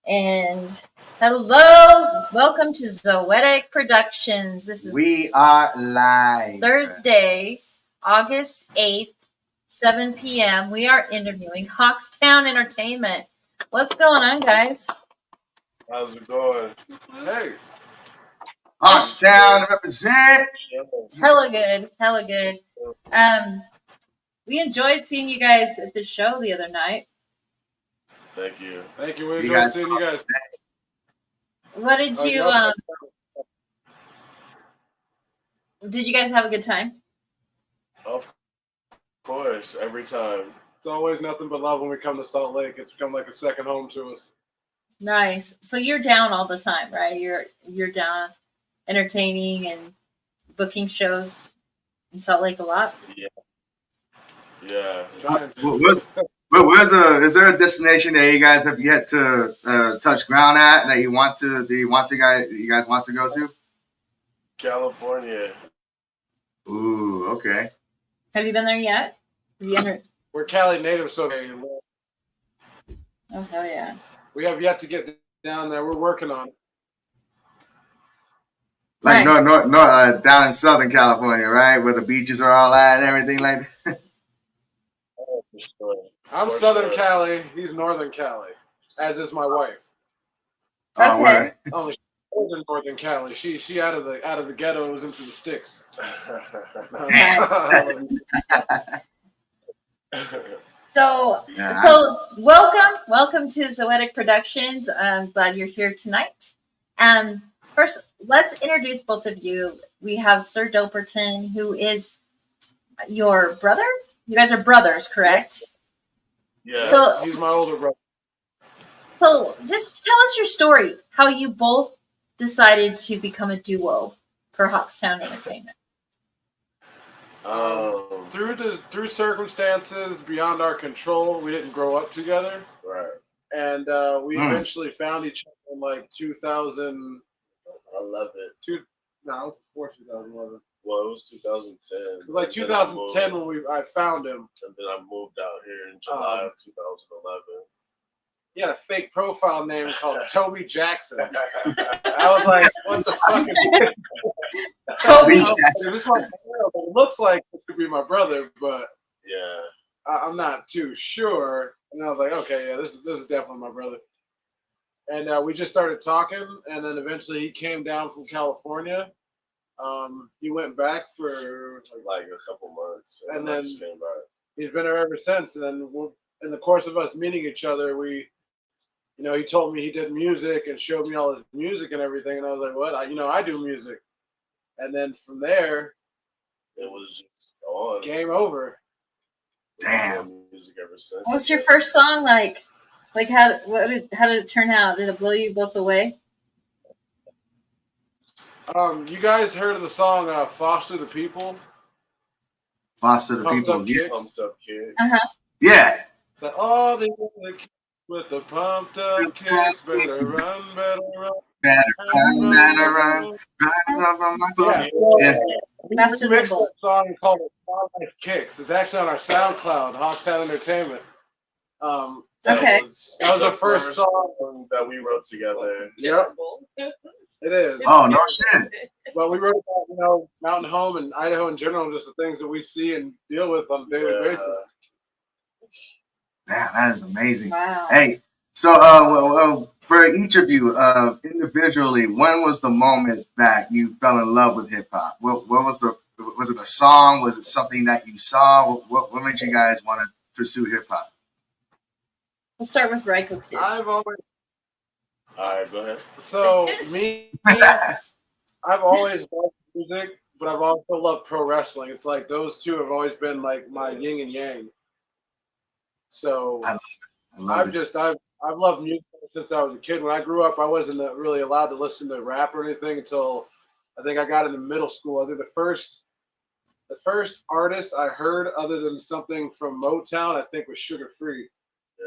And hello, welcome to Zoetic Productions. This is We are live. Thursday, August 8th, 7 p.m. We are interviewing Hawkstown Entertainment. What's going on, guys? How's it going? Hey. Hawkstown represent. It's hella good, hella good. We enjoyed seeing you guys at the show the other night. Thank you. Thank you. We enjoyed seeing you guys. What did you did you guys have a good time? Of course, every time. It's always nothing but love when we come to Salt Lake. It's become like a second home to us. Nice. So you're down all the time, right? You're down entertaining and booking shows in Salt Lake a lot. Yeah. Is there a destination that you guys have yet to touch ground at that you guys want to go to? California. Ooh, okay. Have you been there yet? We're Cali natives, so oh hell yeah. We have yet to get down there. We're working on it. Like nice. Down in Southern California, right, where the beaches are all at and everything like that. Oh, for sure. I'm Southern Cali. He's Northern Cali, as is my wife. Okay. Oh, she's Northern Cali. She out of the ghettos into the sticks. So welcome to Zoetic Productions. I'm glad you're here tonight. First, let's introduce both of you. We have Sir Dopertin, who is your brother. You guys are brothers, correct? Yeah. So he's my older brother. So just tell us your story, how you both decided to become a duo for Hawkstown Entertainment. Through circumstances beyond our control, we didn't grow up together. Right. And we eventually found each other in like 2011. No, it was before 2011. Well, it was 2010. It was like 2010 when I found him. And then I moved out here in July of 2011. He had a fake profile name called Toby Jackson. I was like, what the fuck is this? Toby Jackson. This is my brother, but it looks like this could be my brother, but yeah, I'm not too sure. And I was like, okay, yeah, this is definitely my brother. And we just started talking, and then eventually he came down from California. He went back for like a couple months, and then he's been there ever since. And then in the course of us meeting each other, he told me he did music and showed me all his music and everything, and I was like, what? I do music. And then from there, it was just on. Game over. Damn. Music ever since. What's your first song like? Like how did it turn out? Did it blow you both away? You guys heard of the song "Foster the People"? Foster the Pumped People. Up Yeah. Kicks. Pumped Up Kid. Yeah. So all the kids with the pumped up kicks better run, better run. Better run. Yeah. We mixed a song called "Wild Life Kicks." It's actually on our SoundCloud, Hawkstown Entertainment. Okay. That was our first song that we wrote together. Yep. It is. Oh, no shit. Well, we wrote about, Mountain Home and Idaho in general, just the things that we see and deal with on a daily basis. Man, that is amazing. Wow. Hey, so for each of you, individually, when was the moment that you fell in love with hip hop? What was it a song? Was it something that you saw? What made you guys want to pursue hip hop? We'll start with Ryko-Kidd. All right, go ahead. So I've always loved music, but I've also loved pro wrestling. It's like those two have always been like my yin and yang. So I've loved music since I was a kid. When I grew up, I wasn't really allowed to listen to rap or anything until I think I got into middle school. I think the first artist I heard other than something from Motown, I think, was Sugar Free.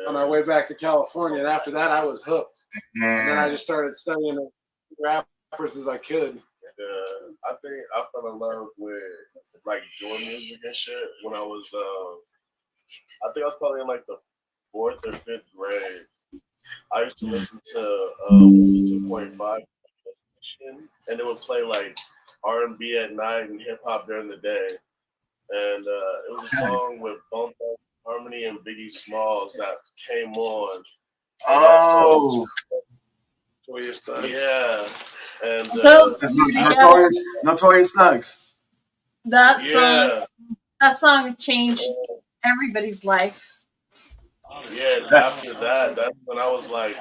On our way back to California, and after that, I was hooked. And then I just started studying as rappers as I could. I think I fell in love with like doing music and shit when I was I think I was probably in like the 4th or 5th grade. I used to listen to 2.5, and it would play like R&B at night and hip hop during the day. And it was a song with Bone Thugs Harmony and Biggie Smalls that came on. And that song was yeah, and Those That's two together, Notorious Thugs. that yeah, song changed everybody's life. yeah. And after that, that's when I was like,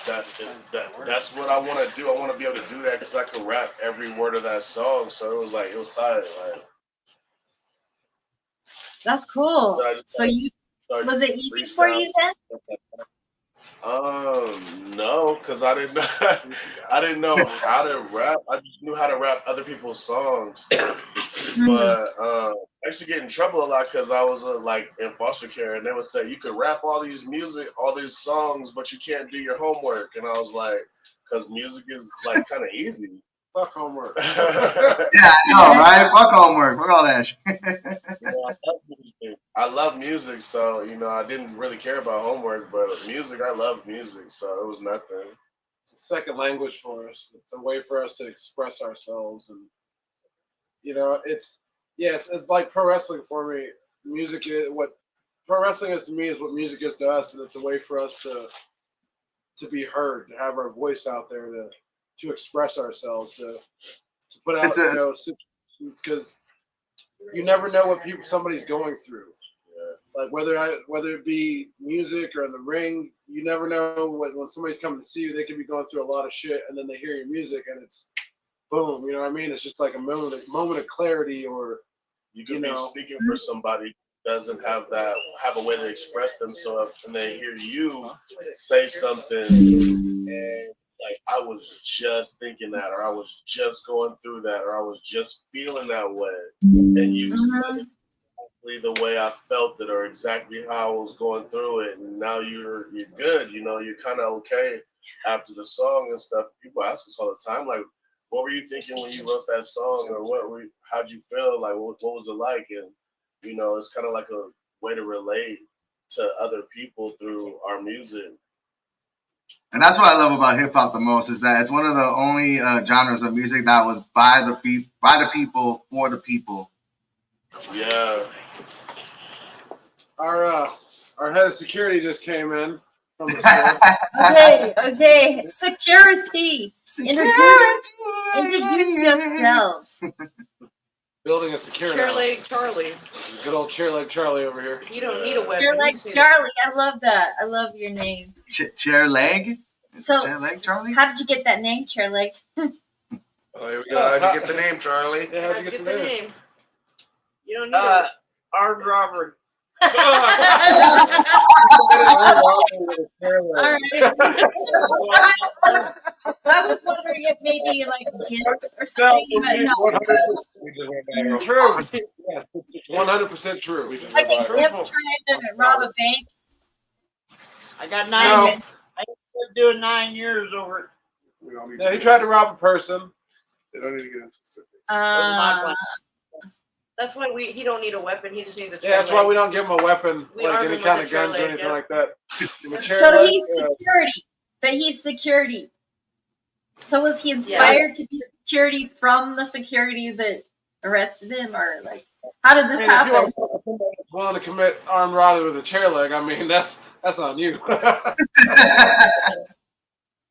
that's what I want to do. I want to be able to do that because I could rap every word of that song. So it was like it was tight. Like That's cool. I just So you started was it easy for freestyle. you then? No, because I didn't know I didn't know how to rap. I just knew how to rap other people's songs. But I used to get in trouble a lot because I was like in foster care, and they would say you could rap all these songs, but you can't do your homework. And I was like, because music is like kind of easy. Fuck homework. Yeah, I know, right? Fuck homework. Fuck all that shit. I love music, so I didn't really care about homework, but music, I love music, so it was nothing. It's a second language for us. It's a way for us to express ourselves, and it's like pro wrestling for me. Music is what pro wrestling is to me is what music is to us, and it's a way for us to be heard, to have our voice out there, to express ourselves, to put out because you never know what somebody's going through. Like whether it be music or in the ring, you never know when somebody's coming to see you. They could be going through a lot of shit, and then they hear your music, and it's boom. You know what I mean? It's just like a moment of clarity, or you could be speaking for somebody who doesn't have a way to express themselves, and they hear you say something, and it's like I was just thinking that, or I was just going through that, or I was just feeling that way, and you said it the way I felt it or exactly how I was going through it, and now you're good. You're kind of okay after the song and stuff. People ask us all the time, like, what were you thinking when you wrote that song, or how'd you feel? Like, what was it like? And it's kind of like a way to relate to other people through our music. And that's what I love about hip hop the most is that it's one of the only genres of music that was by the people for the people. Yeah. Our head of security just came in from the store. Okay. Security. Introduce yourselves. Building a security. Chairleg Charlie. Good old Chairleg Charlie over here. You don't need a weapon. Chairleg Charlie. I love that. I love your name. Chairleg? So, Chairleg Charlie? How did you get that name, Chairleg? Oh, here we go. How'd you get the name, Charlie? Yeah, how'd you get the name? You don't need armed robbery. All right. I was wondering if maybe like a gift or something, but no. True. Yes, 100% true. Like a gift trying to rob a bank. I got 9 No. years. I ended up doing 9 years over it. Yeah, he tried to rob a person. They don't need to get into specifics. That's why he don't need a weapon. He just needs a chairleg. Yeah, that's why we don't give him a weapon, We like arm any him kind with of a guns or chairleg, anything yeah. like that. So he's security, but he's security. So was he inspired to be security from the security that arrested him, or like how did this happen? If you're willing to commit armed robbery with a chair leg, I mean that's on you.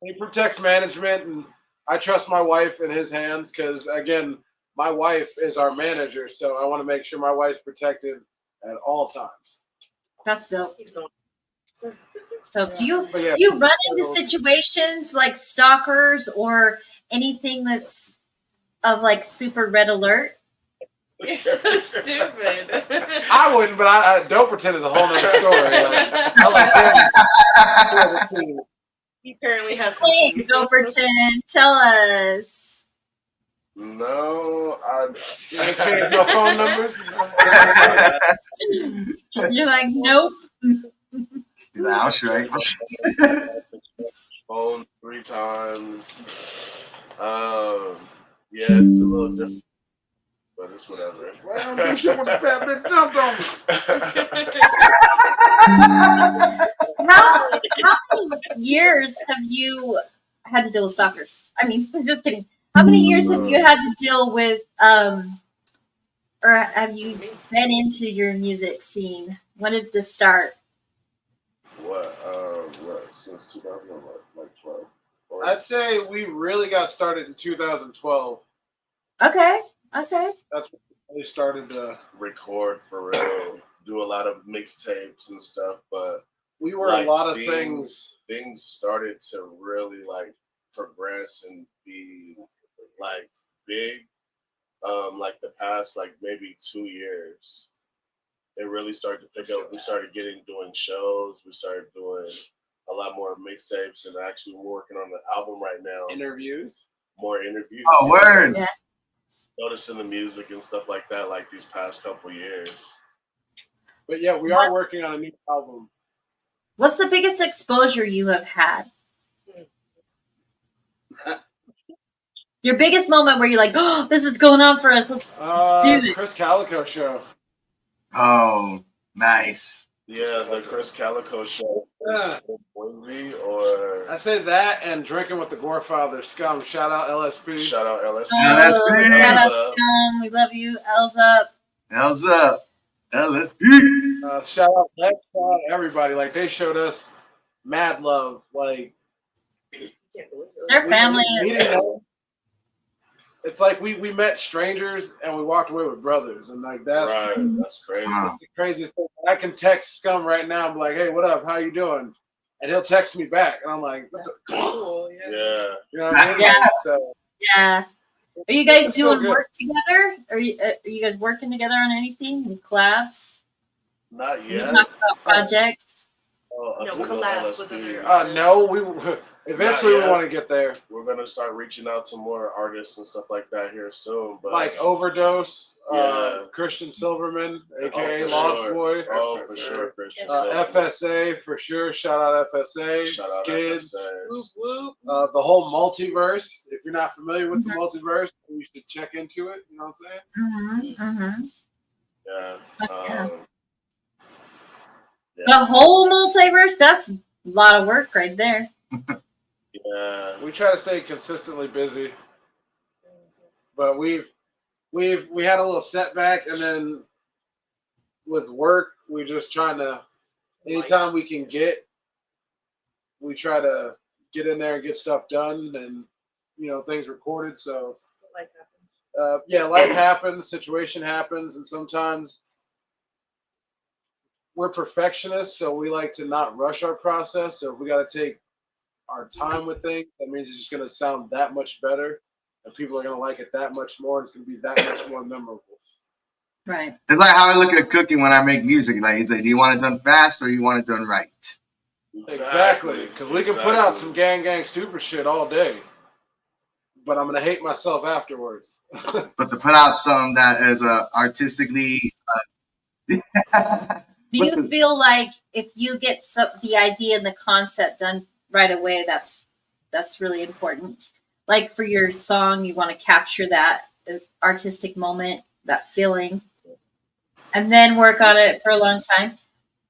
He protects management, and I trust my wife in his hands because again, my wife is our manager, so I want to make sure my wife's protected at all times. That's dope. He's going. So do you But yeah, do you run into situations like stalkers or anything that's of like super red alert? You're so stupid. I wouldn't, but Dopertin is a whole nother story. Like, I like him. He apparently has Explain, Dopertin. Tell us. No, I You gonna change no phone numbers? You're like, nope. I'll straight. phone 3 times. Yeah, it's a little different, but it's whatever. Well, this shit when the fat bitch jumped on me. how many years have you had to deal with stalkers? I mean, just kidding. How many years have you had to deal with, or have you been into your music scene? When did this start? What since 2000, like 12? I'd say we really got started in 2012. Okay. Okay. That's when we really started to record for real, do a lot of mixtapes and stuff, but we were like a lot of things. Things started to really like progress and be like big. Like the past like maybe 2 years, it really started to pick up. We started doing shows. We started doing a lot more mixtapes, and actually working on the album right now. Interviews. More interviews. Oh, words. Yeah. Noticing the music and stuff like that, like these past couple years. But yeah, we are working on a new album. What's the biggest exposure you have had? Your biggest moment where you're like, oh, this is going on for us. Let's do this. Chris Calico show. Oh, nice. Yeah, the Chris Calico show. Yeah. Or I say that and drinking with the Gorefather Scum. Shout out LSP. Shout out LSP. LSP. Shout out Scum. We love you. L's up. L's up. LSP. Shout out Lex, shout out everybody. Like they showed us mad love. Like Their family. It's like we met strangers and we walked away with brothers, and like that's crazy. That's the craziest thing. I can text Scum right now. I'm like, hey, what up? How you doing? And he'll text me back, and I'm like, that's cool. Yeah. You know what I mean? Yeah. So, yeah. Are you guys It's doing still good. work together? Are you guys working together on anything? Any collabs? Not Can you yet. talk about projects? Oh, No, until collabs with LSP. other- no, we eventually Not we yet. want to get there. We're gonna start reaching out to more artists and stuff like that here soon. But Like Overdose, Yeah. Christian Silverman, aka for Lost sure. Boy. Oh, for sure, Christian. FSA for sure. Shout out FSA. Shout out Skids. FSAs. Whoop, whoop. The whole multiverse. If you're not familiar with the multiverse, you should check into it. You know what I'm saying? Mm-hmm. Mm-hmm. Yeah. Yeah. Yeah. The whole multiverse? That's a lot of work right there. Yeah. We try to stay consistently busy, but we had a little setback, and then with work, we're just trying to. Anytime we can get, we try to get in there and get stuff done, and things recorded. So Life happens. life happens, situation happens, and sometimes we're perfectionists, so we like to not rush our process. So if we got to take our time with things, that means it's just going to sound that much better, and people are going to like it that much more, and it's going to be that much more memorable. Right. It's like how I look at cooking when I make music. Like, it's like, do you want it done fast or you want it done right? Exactly, because we can put out some gang stupid shit all day, but I'm going to hate myself afterwards. But to put out something that is artistically. Do you feel like if you get the idea and the concept done right away, that's really important? Like for your song, you want to capture that artistic moment, that feeling, and then work on it for a long time.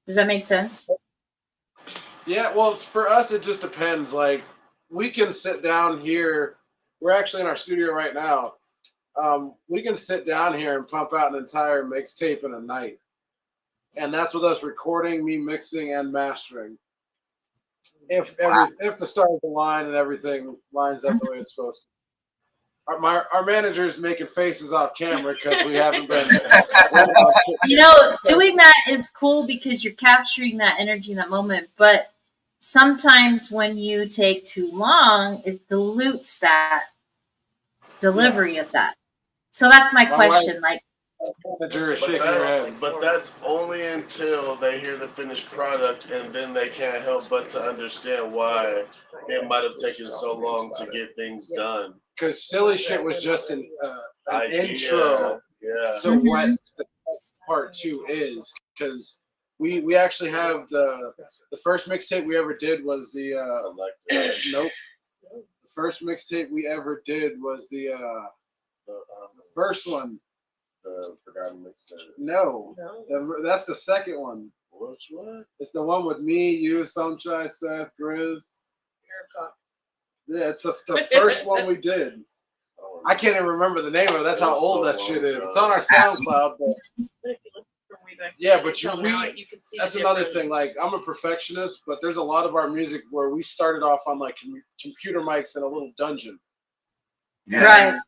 Does that make sense? Yeah, well, for us, it just depends. Like, we can sit down here. We're actually in our studio right now. We can sit down here and pump out an entire mixtape in a night. And that's with us recording, me mixing, and mastering. If the stars align and everything lines up the way it's supposed to. Our manager's making faces off camera because we haven't been. Doing that is cool because you're capturing that energy in that moment. But sometimes when you take too long, it dilutes that delivery of that. So that's my question. Manager is shaking her head. But that's only until they hear the finished product, and then they can't help but to understand why it might have taken so long to get things done. Because Silly Shit was just an intro Yeah. to what the part 2 is. Because we actually have the first mixtape we ever did was the nope. The first mixtape we ever did was the first one. The Forgotten Mixtape. No, that's the second one. Which what? It's the one with me, you, Sunshine, Seth, Grizz. Yeah, it's the first one we did. I can't even remember the name of it. That's how old that shit is. It's on our SoundCloud. But yeah, but that's another thing. Like, I'm a perfectionist, but there's a lot of our music where we started off on like computer mics in a little dungeon. Yeah. Right.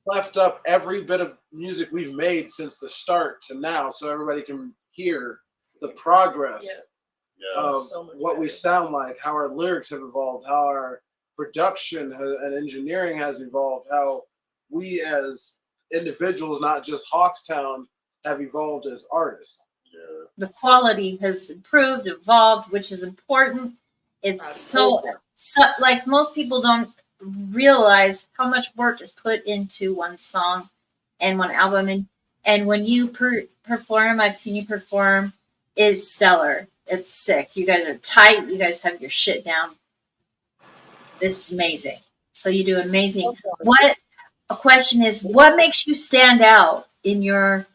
Left up every bit of music we've made since the start to now, so everybody can hear the progress of what we sound like, how our lyrics have evolved, how our production and engineering has evolved, how we as individuals, not just Hawkstown, have evolved as artists. The quality has improved, evolved, which is important. It's so like most people don't realize how much work is put into one song and one album, and when you perform, I've seen you perform, is stellar. It's sick. You guys are tight. You guys have your shit down. It's amazing. So you do amazing. What a question is, what makes you stand out in your,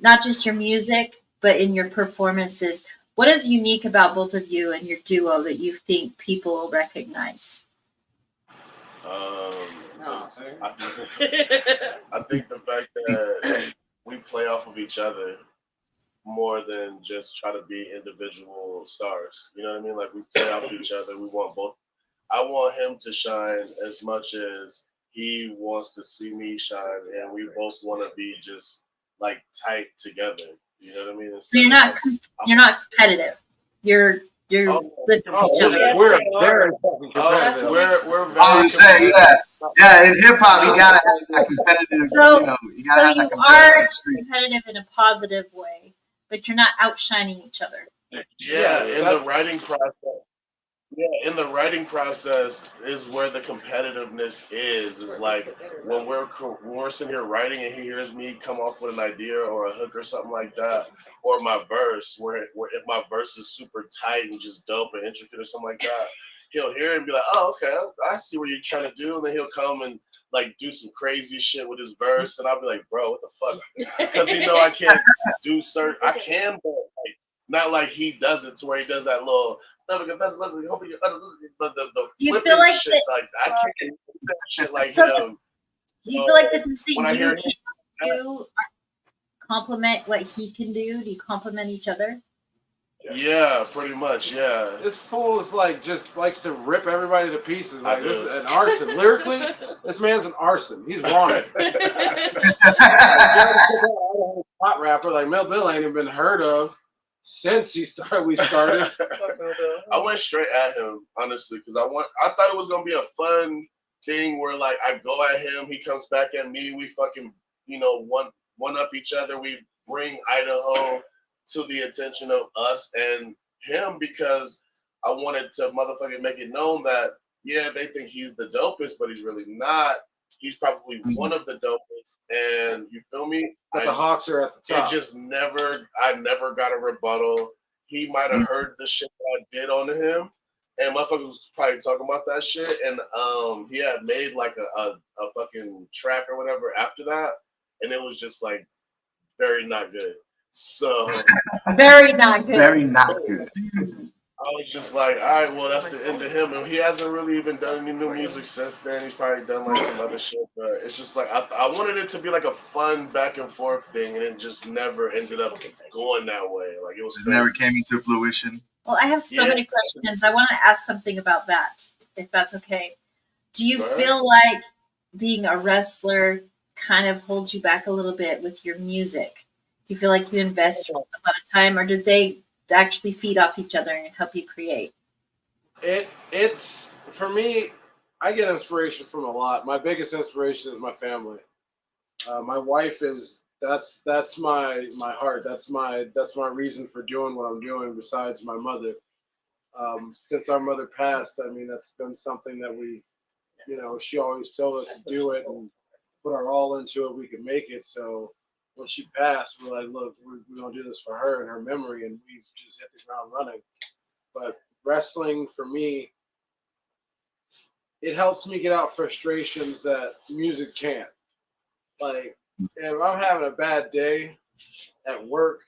not just your music, but in your performances? What is unique about both of you and your duo that you think people will recognize? I think the fact that we play off of each other more than just try to be individual stars. You know what I mean? Like, we play off each other. We want both. I want him to shine as much as he wants to see me shine, and we both want to be just like tight together. You know what I mean? So you're not competitive. You're lifting each other. We're very competitive. We're very. I was saying, yeah. In hip hop, you gotta have that competitive. So you gotta you are competitive in a positive way, but you're not outshining each other. Yeah, in the writing process. Yeah, in the writing process is where the competitiveness is. Is like when we're sitting here writing and he hears me come off with an idea or a hook or something like that, or my verse, where if my verse is super tight and just dope and intricate or something like that, he'll hear it and be like, "Oh, okay, I see what you're trying to do," and then he'll come and like do some crazy shit with his verse, and I'll be like, "Bro, what the fuck?" Because I can't do certain, I can, but like not like he does it to where he does that little. The you feel like shit, like I can't do that shit like so him. Do you feel like the things that you can do complement what he can do? Do you complement each other? Yeah, pretty much. Yeah. This fool is like just likes to rip everybody to pieces. Like this is an arson. Lyrically, this man's an arson. He's wanted. Hot rapper like Mel Bill ain't even been heard of since we started. I went straight at him, honestly, because I thought it was gonna be a fun thing where like I go at him, he comes back at me, we fucking one up each other, we bring Idaho to the attention of us and him, because I wanted to motherfucking make it known that they think he's the dopest, but he's really not. He's probably one of the dopest, and you feel me? But the Hawks are at the top. I never got a rebuttal. He might have heard the shit that I did on him, and motherfuckers was probably talking about that shit, and he had made like a fucking track or whatever after that, and it was just like very not good. So very not good. Very not good. I was just like, all right, well, that's the end of him. And he hasn't really even done any new music since then. He's probably done like some other shit. But it's just like, I wanted it to be like a fun back and forth thing. And it just never ended up going that way. Like it was just never came into fruition. Well, I have so many questions. I want to ask something about that, if that's okay. Do you feel like being a wrestler kind of holds you back a little bit with your music? Do you feel like you invest a lot of time, or did they actually feed off each other and help you create? It's for me, I get inspiration from a lot. My biggest inspiration is my family. My wife is that's my heart. That's my reason for doing what I'm doing. Besides my mother, since our mother passed, I mean that's been something that we've, she always told us to do it and put our all into it. We could make it. So when she passed, we're like, look, we're gonna do this for her and her memory, and we've just hit the ground running. But wrestling for me, it helps me get out frustrations that music can't. Like if I'm having a bad day at work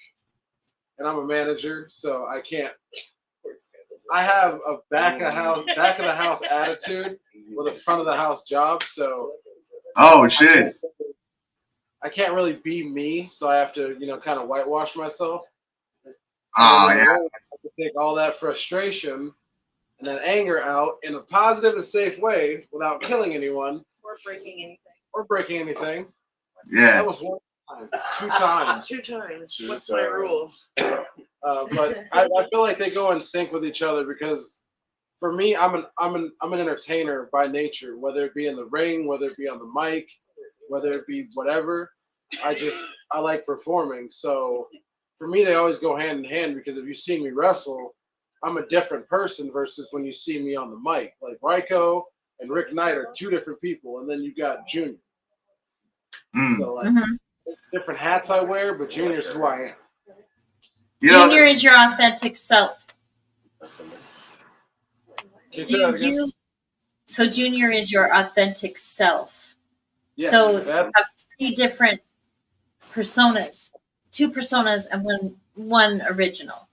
and I'm a manager, so I can't. I have a back of the house attitude with a front of the house job, so. Oh shit! I can't really be me, so I have to, kind of whitewash myself. Oh yeah. I have to take all that frustration and that anger out in a positive and safe way without killing anyone Or breaking anything. Yeah. That was one time, 2 times. 2 times. Two What's my times. rules? But I feel like they go in sync with each other because for me, I'm an entertainer by nature, whether it be in the ring, whether it be on the mic, whether it be whatever. I like performing. So for me, they always go hand in hand because if you see me wrestle, I'm a different person versus when you see me on the mic. Like Ryko and Rick Knight are 2 different people, and then you got Junior. So like different hats I wear, but Junior's who I am. Junior is your authentic self. So Junior is your authentic self. Yes, so you have 3 different personas, 2 personas and one original.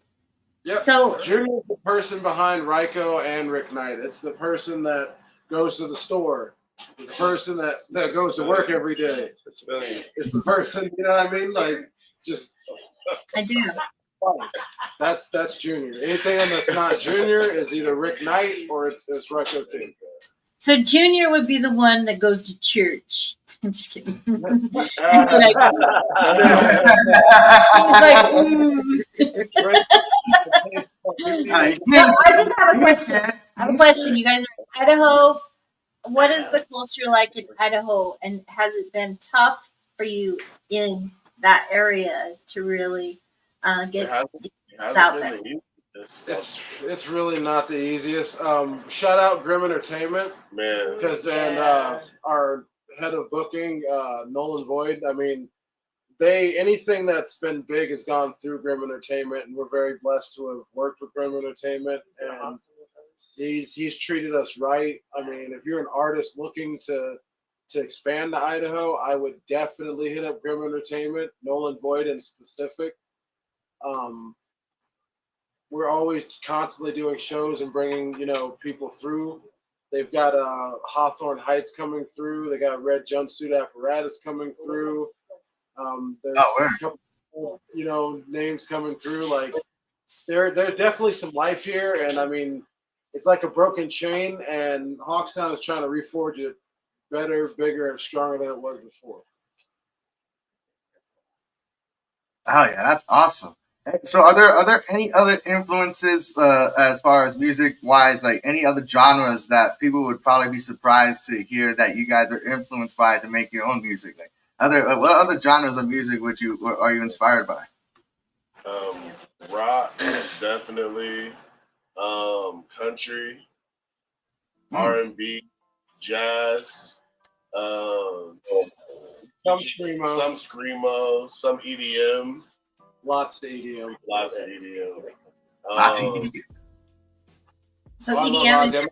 Yep. So Junior is the person behind Ryko and Rick Knight. It's the person that goes to the store. It's the person that goes to work every day. It's the person, you know what I mean? Like, just. I do. That's Junior. Anything that's not Junior is either Rick Knight or it's Ryko-Kidd. So Junior would be the one that goes to church. I'm just kidding. I just have a question. You guys are in Idaho. What is the culture like in Idaho, and has it been tough for you in that area to really get out there? It's really not the easiest. Shout out Grim Entertainment, man, because our head of booking, Nolan Void. I mean, anything that's been big has gone through Grim Entertainment, and we're very blessed to have worked with Grim Entertainment, and he's treated us right. I mean, if you're an artist looking to expand to Idaho, I would definitely hit up Grim Entertainment, Nolan Void in specific. We're always constantly doing shows and bringing, people through. They've got Hawthorne Heights coming through. They got Red Jumpsuit Apparatus coming through. There's a couple, names coming through. Like, there's definitely some life here, and I mean, it's like a broken chain, and Hawkstown is trying to reforge it better, bigger, and stronger than it was before. Oh yeah, that's awesome. So are there any other influences as far as music wise, like any other genres that people would probably be surprised to hear that you guys are influenced by to make your own music? Like what other genres of music are you inspired by? Rock, definitely. Country, R&B, jazz, some screamo, some EDM. Lots of EDM. So EDM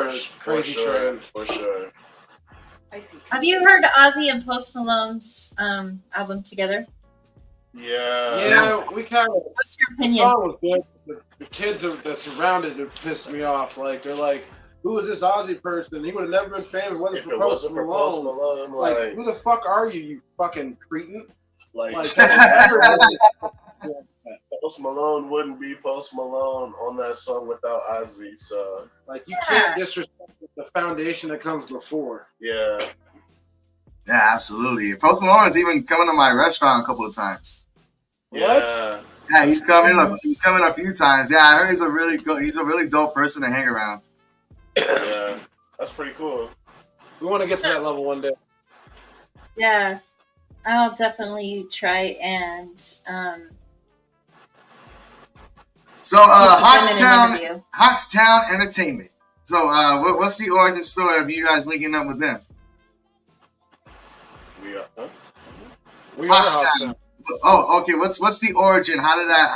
is for sure. Have you heard Ozzy and Post Malone's album together? Yeah, we kind of. What's your opinion? The song was good. The kids that surrounded it pissed me off. Like, they're like, "Who is this Ozzy person? He would have never been famous if it wasn't for Post Malone." Like, who the fuck are you, you fucking cretin? Like Post Malone wouldn't be Post Malone on that song without Ozzy. So, like, you can't disrespect the foundation that comes before. Yeah. Yeah, absolutely. Post Malone is even coming to my restaurant a couple of times. Yeah. Yeah, he's coming a few times. Yeah, I heard he's a really dope person to hang around. Yeah, that's pretty cool. We want to get to that level one day. Yeah, I'll definitely try and. So, Hawkstown Entertainment. So, what's the origin story of you guys linking up with them? We are Hawkstown. Oh, okay. What's the origin? How did that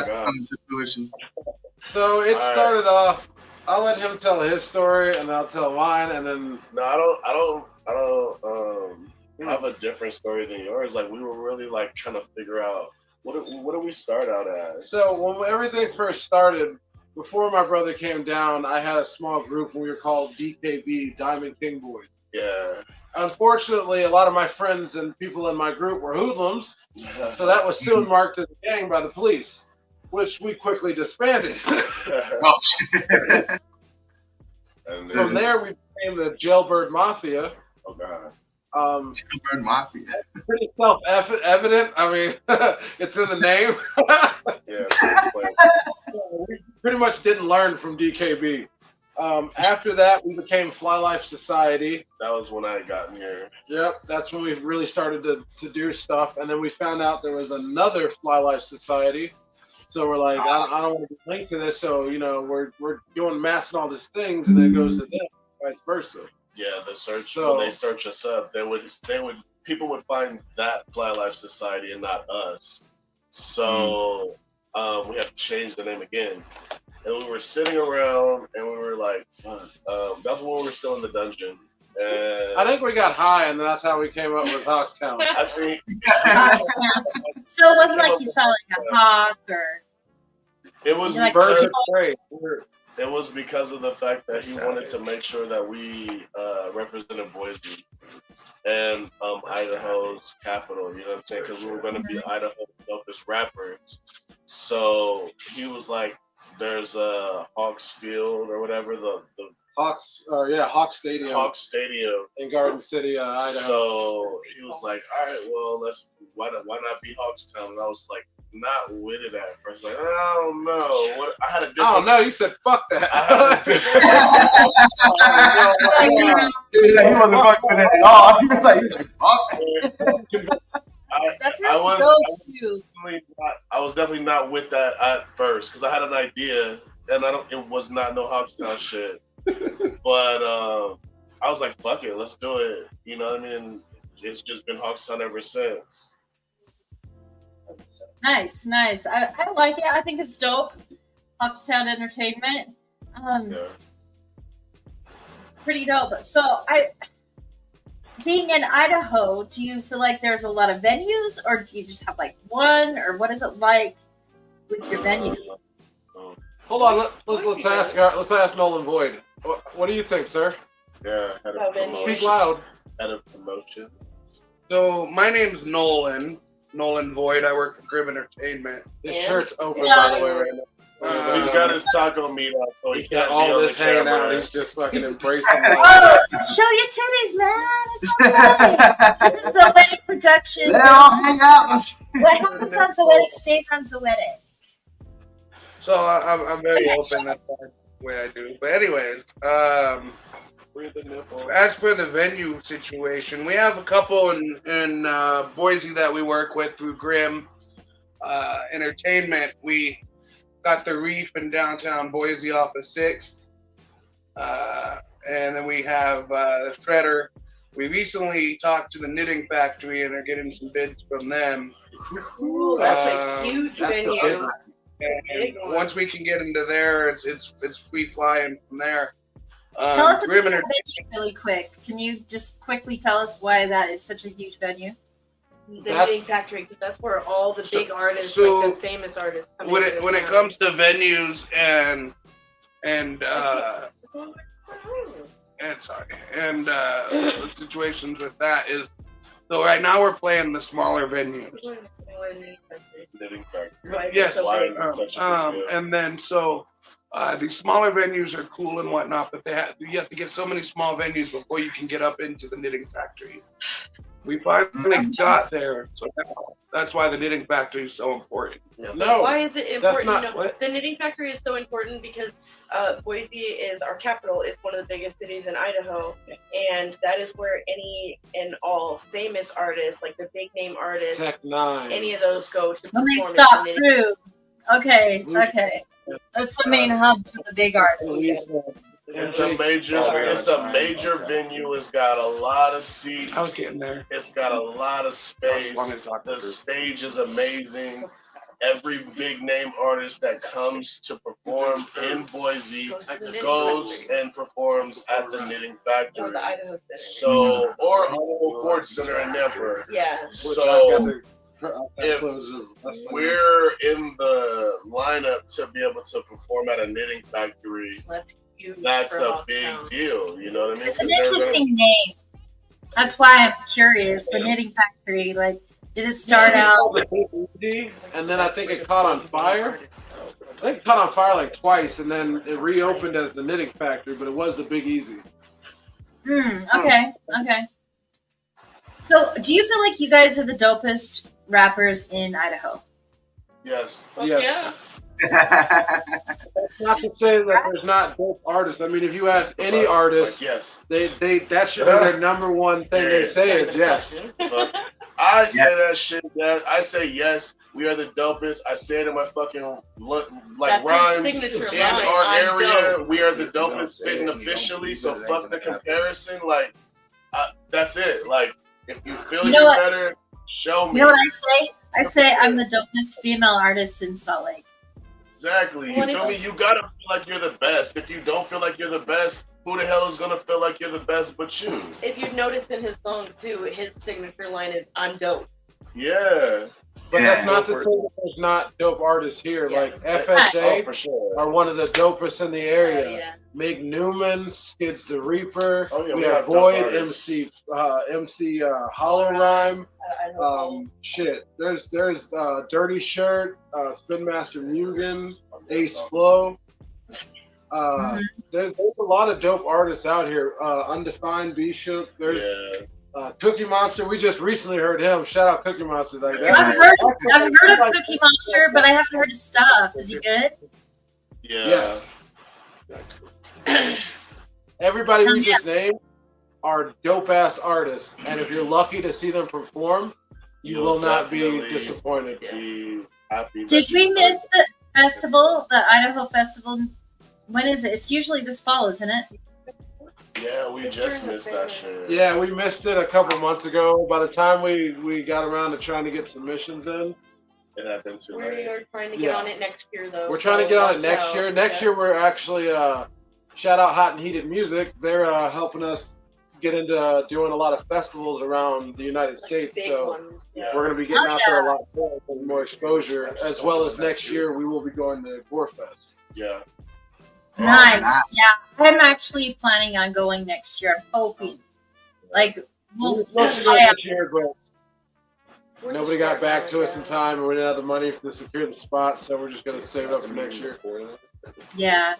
come into fruition? So it started off. I'll let him tell his story, and I'll tell mine, and then. No, I don't. I have a different story than yours. Like we were really like trying to figure out what do we start out as. So when everything first started, before my brother came down, I had a small group and we were called DKB, Diamond King Boys. Yeah. Unfortunately, a lot of my friends and people in my group were hoodlums, so that was soon marked as a gang by the police, which we quickly disbanded. From there, we became the Jailbird Mafia. Oh God. Jailbird Mafia. Pretty self-evident. I mean, it's in the name. Yeah. We pretty much didn't learn from DKB. After that, we became Fly Life Society. That was when I got here. Yep, that's when we really started to do stuff. And then we found out there was another Fly Life Society. So we're like, I don't want to be linked to this. So, you know, we're doing mass and all these things, and then it goes to them, vice versa. Yeah, the search, when they search us up, people would find that Fly Life Society and not us. So we had to change the name again. And we were sitting around and we were like, fuck. That's when we were still in the dungeon. And I think we got high, and that's how we came up with Hawkstown. I think. So it wasn't like you saw like a hawk or. It was like Birds of prey. It was because of the fact that he wanted to make sure that we represented Boise and Idaho's capital. You know what I'm saying? Because we were going to be Idaho's dopest rappers. So he was like, "There's a Hawks Field or whatever the Hawks, Hawk Stadium. Hawk Stadium in Garden City, Idaho." So he was like, "All right, well, why not be Hawkstown?" And I was like, not with it at first. Like, I don't know. I had a different. Oh no, you said fuck that. He wasn't fucking with it at all. He was like, fuck. That's how it goes too. I was definitely not with that at first because I had an idea and it was not no Hawkstown shit. But I was like, fuck it, let's do it. You know what I mean? It's just been Hawkstown ever since. Nice. I like it. I think it's dope. Hawkstown Entertainment. Pretty dope. So being in Idaho, do you feel like there's a lot of venues, or do you just have like one, or what is it like with your venues? Hold on, let's ask Nolan Void. What do you think, sir? Yeah, had a promotion. Speak loud. Had a promotion. So my name's Nolan Void. I work for Grim Entertainment. His shirt's open, by the way, right now. He's got his taco meat out, so he's got all this hanging out. He's just fucking embracing it. Oh, show your titties, man! It's okay. This is Zoetic production. They all hang out. What happens on Zoetic stays on Zoetic. So I'm very open. That's the way I do. But anyways, as for the venue situation, we have a couple in Boise that we work with through Grim Entertainment. We got the Reef in downtown Boise off of 6th. And then we have the Shredder. We recently talked to the Knitting Factory and are getting some bids from them. Ooh, that's a huge venue. And once we can get into there, it's free flying from there. Tell us about the venue really quick. Can you just quickly tell us why that is such a huge venue? The Knitting Factory, because that's where all the big artists, like the famous artists, come when it comes to venues and the situations with that is, so right now we're playing the smaller venues. Knitting Factory. Right. Yes. And then these smaller venues are cool and whatnot, but you have to get so many small venues before you can get up into the Knitting Factory. We finally got there, so now that's why the Knitting Factory is so important. No, why is it important? What? The Knitting Factory is so important because Boise is our capital. It's one of the biggest cities in Idaho, and that is where any and all famous artists, like the big name artists, Tech-9, any of those go to. When they stop through. Okay. That's the main hub for the big artists. It's a major venue. It's got a lot of seats. I was getting there. It's got a lot of space. The stage is amazing. every big name artist that comes to perform in Boise goes and performs at the Knitting Factory. the Idaho Center. So, or Idaho Ford Center in Denver. Yeah. So, if we're in the lineup to be able to perform at a Knitting Factory, that's a big deal. You know what I mean? It's an interesting name. That's why I'm curious. The Knitting Factory, like, did it start out? And then I think it caught on fire. I think it caught on fire like twice, and then it reopened as the Knitting Factory, but it was the Big Easy. Okay. So, do you feel like you guys are the dopest rappers in Idaho? Yes. Yeah. That's not to say that there's not dope artists. I mean, if you ask any artist, yes, they that should be their number one thing they say is yes. I say that shit. Yeah, I say yes. We are the dopest. I say it in my fucking rhymes in our area. We are the dopest spitting officially. So fuck the comparison. Like, that's it. Like, if you feel you're better, show me. You know what I say? I say I'm the dopest female artist in Salt Lake. Exactly. You feel me? You gotta feel like you're the best. If you don't feel like you're the best, who the hell is gonna feel like you're the best but you? If you've noticed in his song too, his signature line is "I'm dope." Yeah. But that's not to say that there's not dope artists here. Yeah. Like FSA for sure. are one of the dopest in the area. Yeah. Meg Newman, Skids the Reaper. Oh, yeah, we we have have Void, dope MC Hollow Rhyme. There's Dirty Shirt, Spin Master Mugen, Ace Flow. There's a lot of dope artists out here. Undefined Bishop. There's Cookie Monster. We just recently heard him. Shout out Cookie Monster. Like that. I've heard of Cookie Monster, but I haven't heard his stuff. Is he good? Yeah. Yes. Everybody we just named are dope ass artists, and if you're lucky to see them perform, you will not be disappointed. Be happy. Did we miss the festival, the Idaho Festival? When is it? It's usually this fall, isn't it? Yeah, we just missed that shit. Yeah, we missed it a couple months ago. By the time we got around to trying to get submissions in, it happened too late. We're trying to get on it next year, though. We're trying to get on it next year. Next year, we're actually shout out Hot and Heated Music. They're helping us get into doing a lot of festivals around the United States. So we're going to be getting out there a lot more exposure, as well as next year we will be going to Gorefest. Yeah. Nice. Yeah, I'm actually planning on going next year. I'm hoping. Like, we'll fly out. But nobody got back to us in time, and we didn't have the money to secure the spot, so we're just going to save it up for next year. Yeah.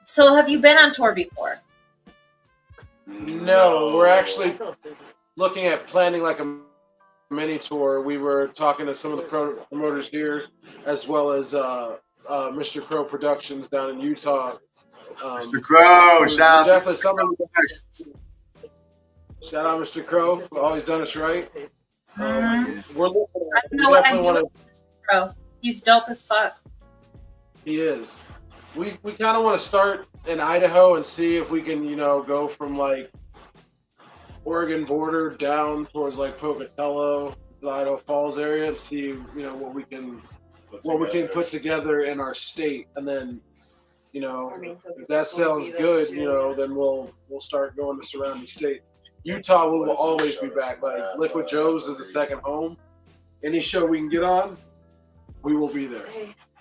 So have you been on tour before? No, we're actually looking at planning like a mini tour. We were talking to some of the promoters here, as well as Mr. Crow Productions down in Utah. Mr. Crow, shout out to Shout out Mr. Crow for always done us right. We're looking at, I don't know what I'm doing with Mr. Crow. He's dope as fuck. He is. We kind of want to start in Idaho and see if we can, go from like Oregon border down towards like Pocatello, the Idaho Falls area, and see, what we can put together in our state, and then, if that sounds good, then we'll start going to surrounding states. Utah will always be back. Like Liquid Joe's is a second home. Any show we can get on, we will be there.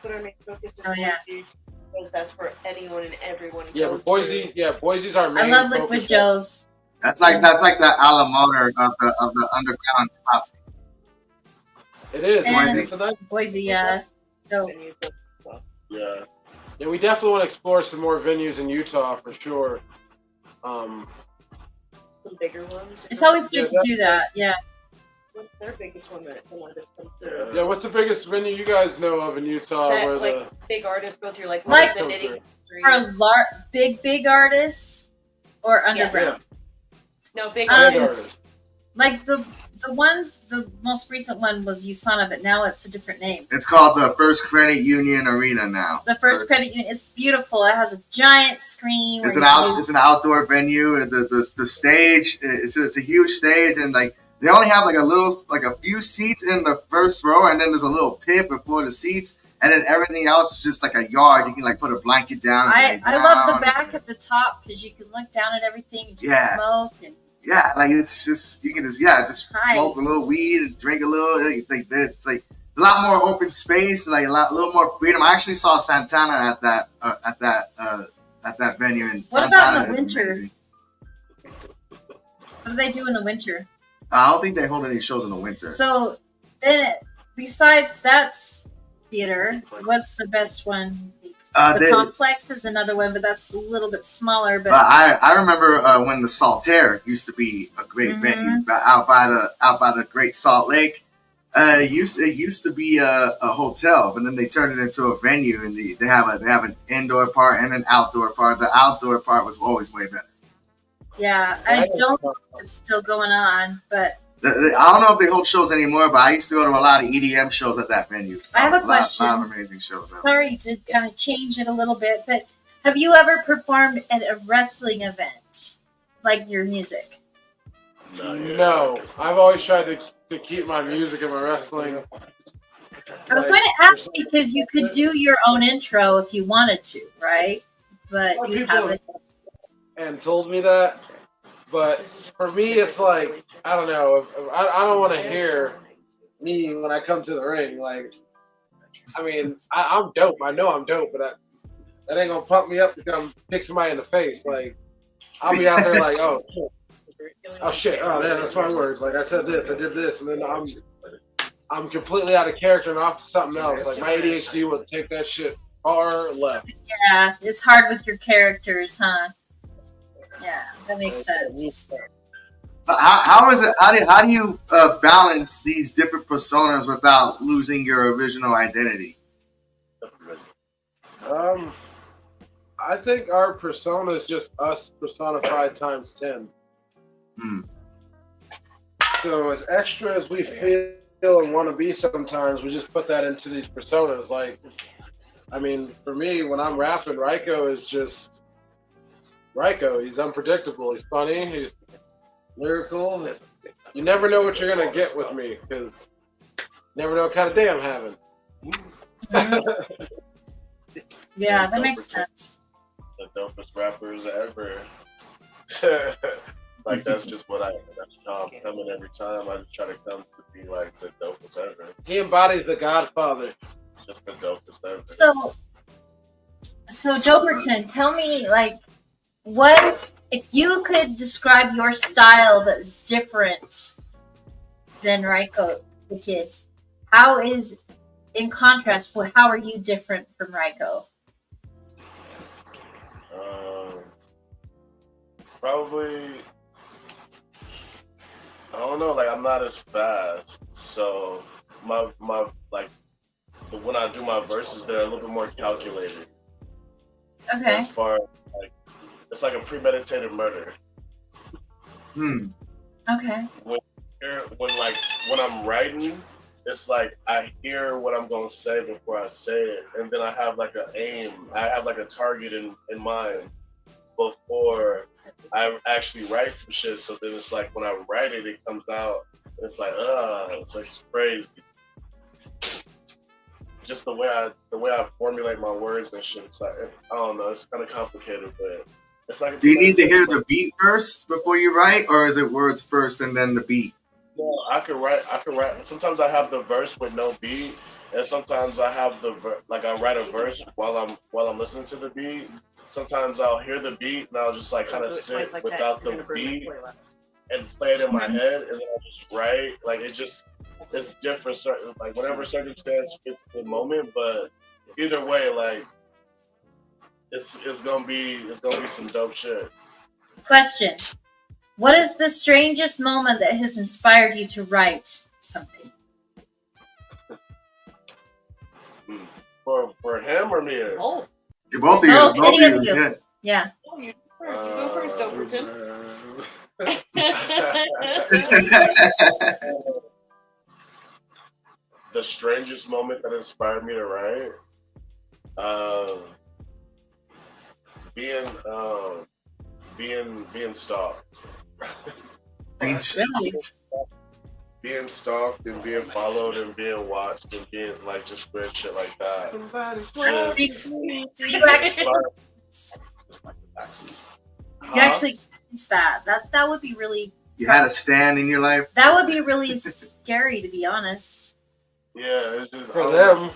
Put our main focus in Boise, because that's for anyone and everyone. But Boise's our main. I love Liquid Joe's. That's like the alma mater of the underground pop. It is. Boise, yeah. Dope. Yeah. Yeah, we definitely want to explore some more venues in Utah for sure. Some bigger ones. It's always good to do that. Yeah. What's their biggest one that just comes through? Yeah, what's the biggest venue you guys know of in Utah? That, where like big artists go through, like the knitting. For big artists or underground? No, big artists. Like the most recent one was USANA, but now it's a different name. It's called the First Credit Union Arena now. The First Credit Union. It's beautiful. It has a giant screen. It's an outdoor venue. The stage. It's a huge stage, and like They only have like a few seats in the first row, and then there's a little pit before the seats, and then everything else is just like a yard. You can like put a blanket down. And I love the back at the top because you can look down at everything and smoke and. Yeah, like it's just you can just smoke a little weed and drink a little. Like it's like a lot more open space, like a little more freedom. I actually saw Santana at that venue. And what Santana about in the winter? Amazing. What do they do in the winter? I don't think they hold any shows in the winter. So then, besides that theater, what's the best one? The Complex is another one, but that's a little bit smaller. But I remember when the Saltaire used to be a great venue out by the Great Salt Lake. It used to be a hotel, but then they turned it into a venue, and they have an indoor part and an outdoor part. The outdoor part was always way better. Yeah, I don't know if it's still going on, but I don't know if they hold shows anymore, but I used to go to a lot of EDM shows at that venue. I have a question. A lot of amazing shows. Sorry to kind of change it a little bit, but have you ever performed at a wrestling event, like your music? No. I've always tried to keep my music and my wrestling. I was going to ask because you could do your own intro if you wanted to, right? But you haven't. And told me that. But for me, it's like, I don't know. I don't want to hear me when I come to the ring. Like, I mean, I'm dope. I know I'm dope, but that ain't going to pump me up to come kick somebody in the face. Like, I'll be out there like, oh, shit. Oh, man, that's my words. Like, I said this, I did this, and then I'm completely out of character and off to something else. Like, my ADHD will take that shit far left. Yeah, it's hard with your characters, huh? Yeah, that makes sense. How is it? How do you balance these different personas without losing your original identity? I think our persona is just us personified times 10. So as extra as we feel and want to be sometimes, we just put that into these personas. Like, I mean, for me, when I'm rapping, Ryko is just Ryko. He's unpredictable. He's funny. He's lyrical. You never know what you're going to get with me because you never know what kind of day I'm having. Yeah, that makes sense. The dopest rappers ever. Like, that's just that's how I'm coming every time. I just try to come to be like the dopest ever. He embodies the Godfather. Just the dopest ever. So Dopertin, tell me, like, if you could describe your style that is different than Ryko-Kidd, how is, in contrast, how are you different from Ryko? Probably, I don't know, like, I'm not as fast, so my like, when I do my verses, they're a little bit more calculated. Okay. As far as, like, it's like a premeditated murder. Okay. When I'm writing, it's like I hear what I'm gonna say before I say it, and then I have like an aim. I have like a target in mind before I actually write some shit. So then it's like when I write it, it comes out. And it's like it's like crazy. Just the way I formulate my words and shit. It's like, I don't know. It's kind of complicated, but. Like, do you need to hear the beat first before you write, or is it words first and then the beat? No, I could write. Sometimes I have the verse with no beat, and sometimes I have I write a verse while I'm listening to the beat. Sometimes I'll hear the beat and I'll just like kind of sit without the beat and play it in my head, and then I'll just write. Like, it's different. Certain, like, whatever circumstance fits the moment, but either way, like. It's gonna be some dope shit. Question: what is the strangest moment that has inspired you to write something? For him or me? Oh, both of you. Any of you. Yeah. You go first, Dopertin. The strangest moment that inspired me to write. Being stalked. Being stalked. being stalked and being followed and being watched and being like just weird shit like that. Somebody's That's Yes. pretty Just- cool. So you actually, Huh? you actually experienced that. That would be really. You had a stand in your life. That would be really scary, to be honest. Yeah, it's just For them.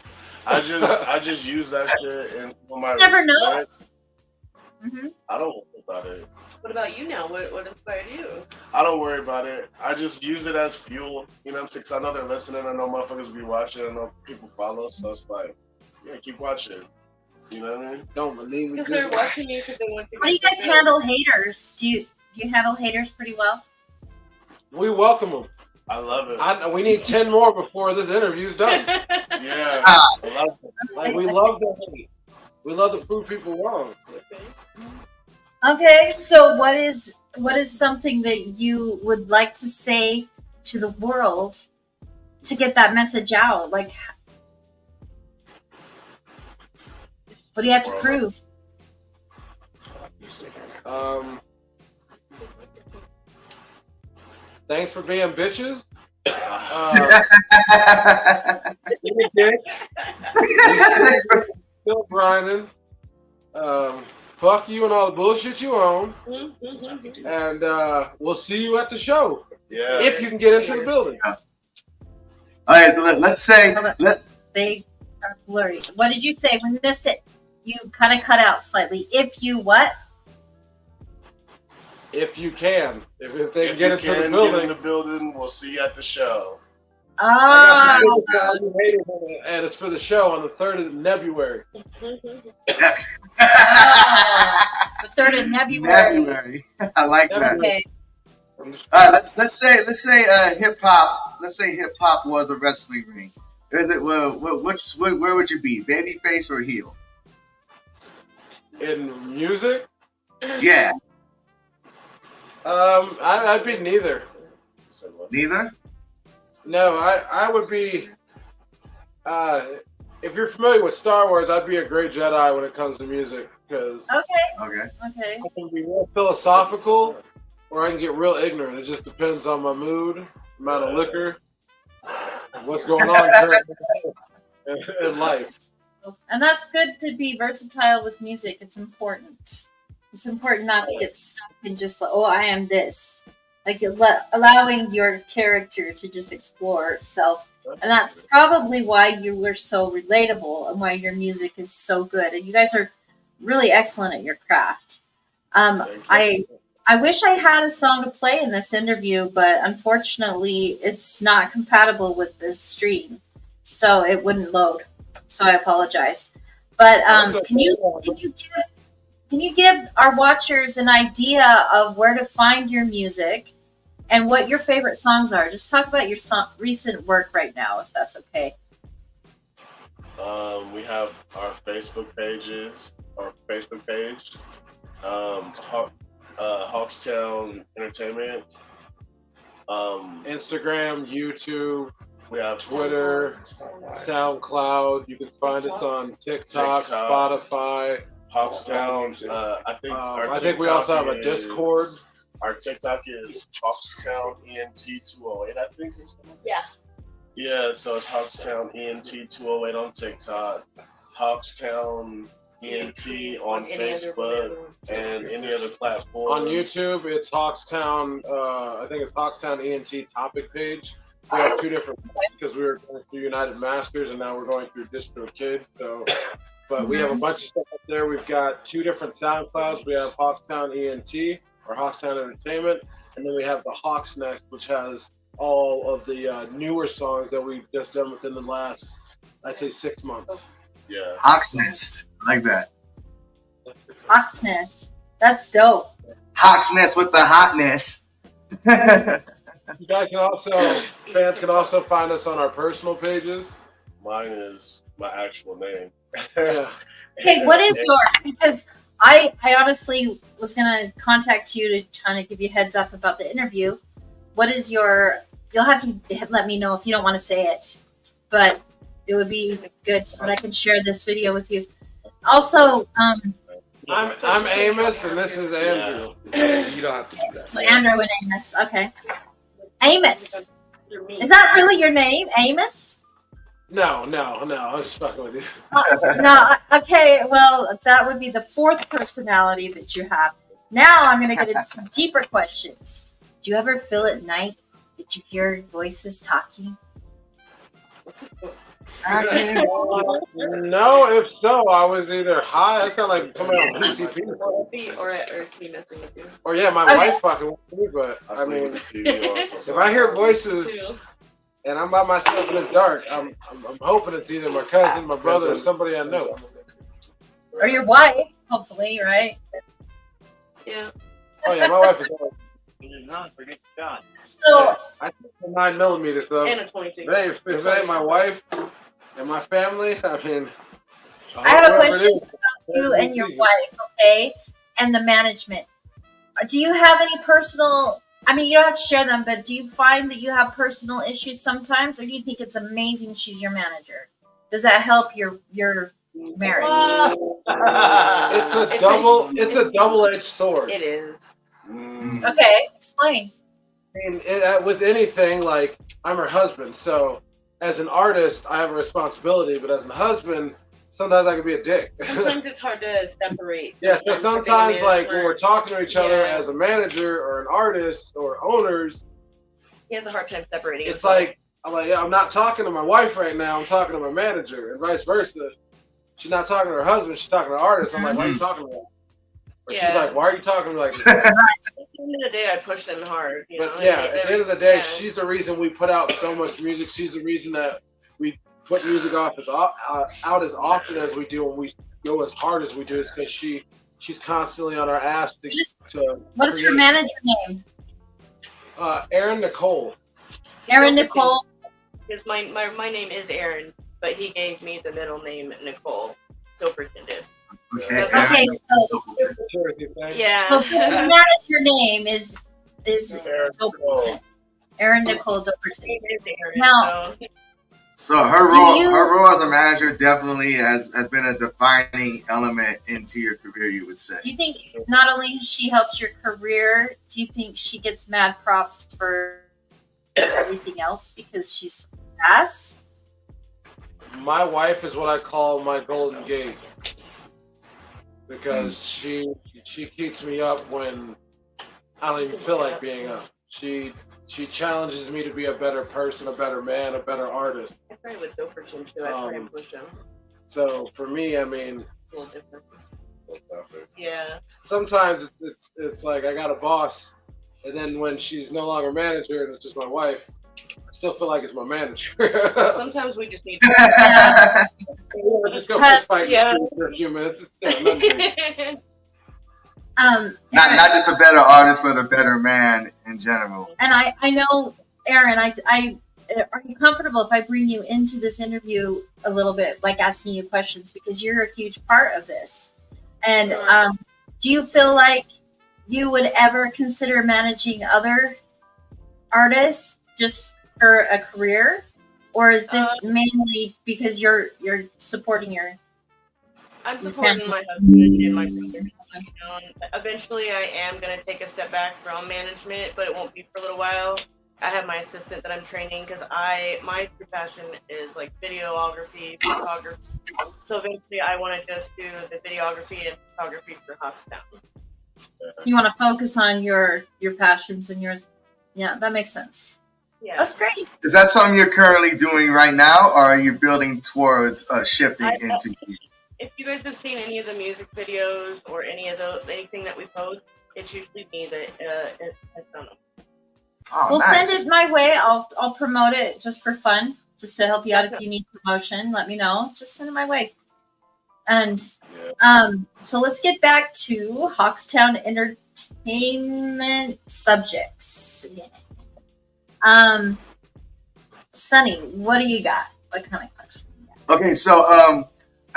I just use that shit and some of my You never know. lyrics, Hmm. I don't worry about it. What about you now? What inspired you? I don't worry about it. I just use it as fuel. You know what I'm saying? 'Cause I know they're listening. I know motherfuckers be watching. I know people follow. So it's like, yeah, keep watching. You know what I mean? Don't believe me. Because they're watching you because they want you. How do you guys handle haters? Do you handle haters pretty well? We welcome them. I love it. We need 10 more before this interview's done. Yeah, I love it. Like, we love the hate. We love to prove people wrong. Okay, so what is something that you would like to say to the world to get that message out? Like, what do you have to prove? Thanks for being bitches. Still grinding. Fuck you and all the bullshit you own. And we'll see you at the show. Yeah. If you can get into the building. All right, so let's say They are blurry. What did you say? We missed it. You kind of cut out slightly. If you what? If you can. If they can If get you into the can building. get in the building, we'll see you at the show. Oh, And it's for the show on the 3rd of February. the 3rd of February. February. I like that. Okay. Let's say hip hop. Let's say hip hop was a wrestling ring. Where would you be, babyface or heel? In music, Yeah, I'd be neither. neither. No, I would be. If you're familiar with Star Wars, I'd be a great Jedi when it comes to music because Okay. Okay. Okay. I can be real philosophical, or I can get real ignorant. It just depends on my mood, amount of liquor, what's going on in life. And that's good to be versatile with music. It's important. It's important not to get stuck in just like, oh, I am this. Like allowing your character to just explore itself. And that's probably why you were so relatable and why your music is so good. And you guys are really excellent at your craft. I wish I had a song to play in this interview, but unfortunately it's not compatible with this stream. So it wouldn't load. So I apologize. But can you give our watchers an idea of where to find your music and what your favorite songs are? Just talk about your recent work right now, if that's okay. We have our Facebook pages, our Facebook page, Hawkstown Entertainment. Instagram, YouTube, We have Twitter, SoundCloud. You can find us on TikTok, Spotify. Hawkstown. I think we also have a Discord. Our TikTok is Hawkstown ENT208, I think. Or something. Yeah. Yeah, so it's Hawkstown ENT208 on TikTok, Hawkstown ENT on Facebook, and any other platform. On YouTube, it's Hawkstown. I think it's Hawkstown ENT topic page. We have two different because we were going through United Masters and now we're going through Distro-Kid. So, but we have a bunch of stuff up there. We've got two different SoundClouds. We have Hawkstown ENT or Hawkstown Entertainment, and then we have the Hawks Next, which has all of the newer songs that we've just done within the last, I'd say, 6 months. Yeah. Hawk's Nest, like that. Hawk's Nest. That's dope. Hawk's Nest with the hotness. You guys can also, fans can also find us on our personal pages. Mine is my actual name. Yeah. Okay, what is yours? Because I honestly was going to contact you to kind of give you a heads up about the interview. What is your, you'll have to let me know if you don't want to say it, but it would be good so that I can share this video with you. Also, I'm Amos and this is Andrew. You don't have to do that. Andrew and Amos. Okay. Amos, Is that really your name, Amos? No. I was just fucking with you. No. Okay. Well, that would be the fourth personality that you have. Now I'm going to get into some deeper questions. Do you ever feel at night that you hear voices talking? No, if so, I was either high. I sound like somebody on PCP. Or he messing with you. Or yeah, my wife fucking with me, but I mean, if I hear voices and I'm by myself and it's dark, I'm hoping it's either my cousin, my brother, or somebody I know. Or your wife, hopefully, right? Yeah. Oh yeah, my wife is always. So I took a 9mm, so And a 22. if it ain't my wife and my family, I mean, I have a question about you and your wife, okay, and the management. Do you have any personal? I mean, you don't have to share them, but do you find that you have personal issues sometimes, or do you think it's amazing she's your manager? Does that help your marriage? It's a double-edged sword. It is. Okay, explain. I mean, with anything, like, I'm her husband, so as an artist, I have a responsibility, but as a husband, sometimes I can be a dick. Sometimes it's hard to separate. Yeah, so sometimes, like, when we're talking to each other as a manager or an artist or owners, he has a hard time separating. It's like, I'm not talking to my wife right now, I'm talking to my manager, and vice versa. She's not talking to her husband, she's talking to the artist. I'm like, why are you talking to her? Or she's like, why are you talking to me like that? At the end of the day, I push them hard. You know? But yeah, at the end of the day, she's the reason we put out so much music. She's the reason that we put music out as often as we do, and we go as hard as we do. Is because she's constantly on our ass to. What is your manager name? Aaron Nicole. Aaron Nicole. Because my name is Aaron, but he gave me the middle name Nicole. Dopertin did. Okay, so yeah. So the manager name is Dopertin. Aaron Nicole Dopertin. Now, so her role as a manager definitely has been a defining element into your career, you would say. Do you think not only she helps your career, do you think she gets mad props for everything else because she's so fast? My wife is what I call my golden gate. Because she keeps me up when I don't even feel like being up. She challenges me to be a better person, a better man, a better artist. I try with Dopertin too. I try and push him. So for me, I mean, a little different. Yeah. Sometimes it's like I got a boss, and then when she's no longer manager and it's just my wife, I still feel like it's my manager. Sometimes we just need to just go fist fight for a few minutes. Not just a better artist, but a better man in general. And I know, Aaron, are you comfortable if I bring you into this interview a little bit, like asking you questions, because you're a huge part of this. And do you feel like you would ever consider managing other artists just for a career, or is this mainly because you're supporting your? I'm supporting my husband and my brother. Eventually, I am going to take a step back from management, but it won't be for a little while. I have my assistant that I'm training because my true passion is like videography, photography. So eventually, I want to just do the videography and photography for Hoxtown. You want to focus on your passions and that makes sense. Yeah, that's great. Is that something you're currently doing right now, or are you building towards shifting into? If you guys have seen any of the music videos or anything that we post, it's usually me that has done them. Oh, well, nice. Send it my way. I'll promote it just for fun, just to help you out. If you need promotion, let me know. Just send it my way. And so let's get back to Hoxtown entertainment subjects. Sonny, what do you got? What kind of question? Okay, so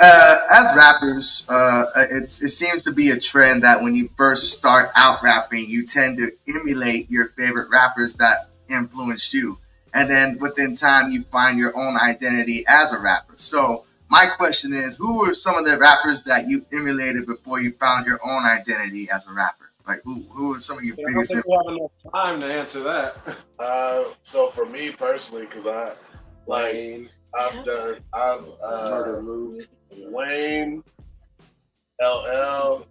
as rappers, it seems to be a trend that when you first start out rapping, you tend to emulate your favorite rappers that influenced you. And then within time, you find your own identity as a rapper. So my question is, who were some of the rappers that you emulated before you found your own identity as a rapper? Like, who are some of your I don't biggest? think we have enough time to answer that. So for me personally, because I've Murder Mood. Wayne, LL,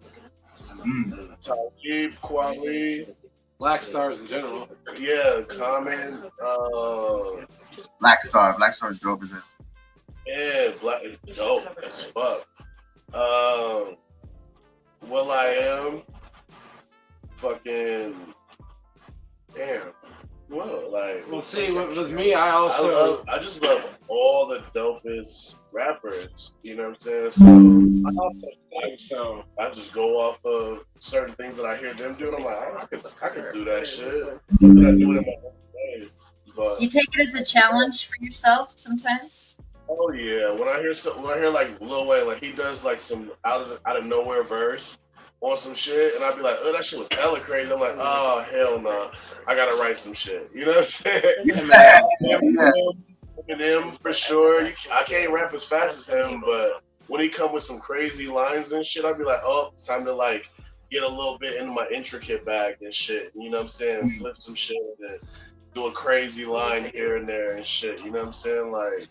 Mm. Talib Kweli, Black Stars in general. yeah, Common, Black Star. Black Star is dope as hell. yeah, Black is dope as fuck. Will I Am, fucking, damn. Well, like, Well, see, with me, I just love all the dopest rappers. You know what I'm saying? So I just go off of certain things that I hear them do, and I'm like, I could do that shit. But then I do it in my own way. But You take it as a challenge for yourself sometimes. oh yeah, when I hear like Lil Wayne, like he does like some out of nowhere verse on some shit, and I'd be like, oh, that shit was hella crazy. I'm like, oh hell no, I gotta write some shit. You know what I'm saying? Eminem for sure. I can't rap as fast as him, but when he come with some crazy lines and shit, I'd be like, oh, it's time to like get a little bit into my intricate bag and shit. You know what I'm saying? Flip some shit and do a crazy line here and there and shit. You know what I'm saying? Like,